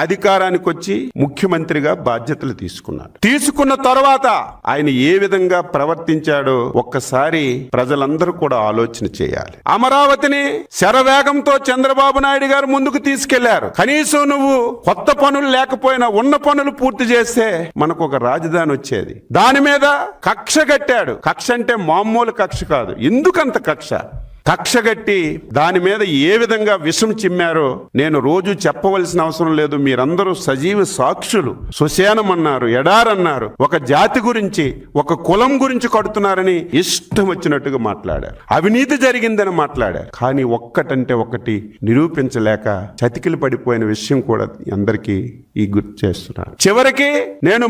అధికారానికి వచ్చి ముఖ్యమంత్రిగా బాధ్యతలు తీసుకున్నాడు. తీసుకున్న తర్వాత ఆయన ఏ విధంగా ప్రవర్తించాడో ఒక్కసారి ప్రజలందరూ కూడా ఆలోచన చేయాలి. అమరావతిని శరవేగంతో చంద్రబాబు నాయుడు గారు ముందుకు తీసుకెళ్లారు. కనీసం నువ్వు కొత్త పనులు లేకపోయినా ఉన్న పనులు పూర్తి చేస్తే మనకు ఒక రాజధాని వచ్చేది. దాని మీద కక్ష కట్టాడు. కక్ష అంటే మామూలు కక్ష కాదు. ఎందుకంత కక్ష? కక్షగట్టి దాని మీద ఏ విధంగా విషం చిమ్మారో నేను రోజు చెప్పవలసిన అవసరం లేదు. మీరందరూ సజీవ సాక్షులు. శ్మశానం అన్నారు, ఎడారన్నారు, ఒక జాతి గురించి ఒక కులం గురించి కడుతున్నారని ఇష్టం వచ్చినట్టుగా మాట్లాడారు. అవినీతి జరిగిందని మాట్లాడారు. కానీ ఒక్కటంటే ఒకటి నిరూపించలేక చతికిలు పడిపోయిన విషయం కూడా అందరికీ గుర్తు చేస్తున్నాను. చివరికి నేను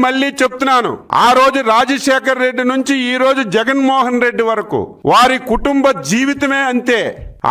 మళ్ళీ చెప్తున్నాను, ఆ రోజు రాజశేఖర్ రెడ్డి నుంచి ఈ రోజు జగన్మోహన్ రెడ్డి వరకు వారి కుటుంబ జీవితమే అంతే.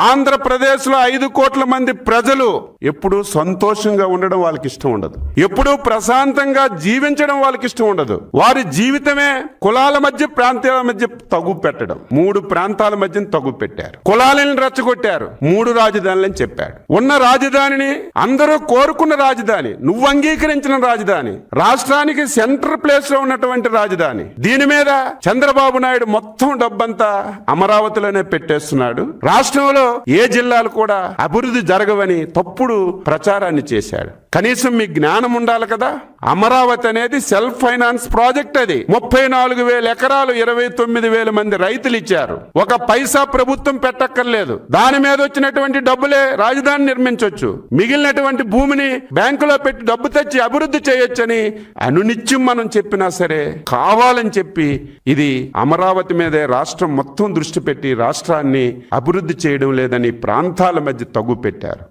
ఆంధ్రప్రదేశ్ లో 5 కోట్ల మంది ప్రజలు ఎప్పుడు సంతోషంగా ఉండడం వాళ్ళకి ఇష్టం ఉండదు. ఎప్పుడు ప్రశాంతంగా జీవించడం వాళ్ళకి ఇష్టం ఉండదు. వారి జీవితమే కులాల మధ్య ప్రాంతాల మధ్య తగు పెట్టడం. 3 ప్రాంతాల మధ్య తగు పెట్టారు. కులాలను రెచ్చగొట్టారు. 3 రాజధానులని చెప్పాడు. ఉన్న రాజధానిని అందరూ కోరుకున్న రాజధాని, నువ్వు అంగీకరించిన రాజధాని, రాష్ట్రానికి సెంటర్ ప్లేస్ లో ఉన్నటువంటి రాజధాని. దీని మీద చంద్రబాబు నాయుడు మొత్తం డబ్బంతా అమరావతిలోనే పెట్టేస్తున్నాడు. రాష్ట్రంలో ఏ జిల్లాలు కూడా అభివృద్ధి జరగవని తప్పుడు ప్రచారాన్ని చేశాడు. కనీసం మీ జ్ఞానం ఉండాలి కదా. అమరావతి అనేది సెల్ఫ్ ఫైనాన్స్ ప్రాజెక్ట్. అది 34,000 ఎకరాలు 29,000 మంది రైతులు ఇచ్చారు. ఒక పైసా ప్రభుత్వం పెట్టక్కర్లేదు. దాని మీద వచ్చినటువంటి డబ్బులే రాజధాని నిర్మించవచ్చు. మిగిలినటువంటి భూమిని బ్యాంకులో పెట్టి డబ్బు తెచ్చి అభివృద్ధి చేయొచ్చని అనునిత్యం మనం చెప్పినా సరే కావాలని చెప్పి ఇది అమరావతి మీదే రాష్ట్రం మొత్తం దృష్టి పెట్టి రాష్ట్రాన్ని అభివృద్ధి చేయడం లేదని ప్రాంతాల మధ్య తగ్గు పెట్టారు.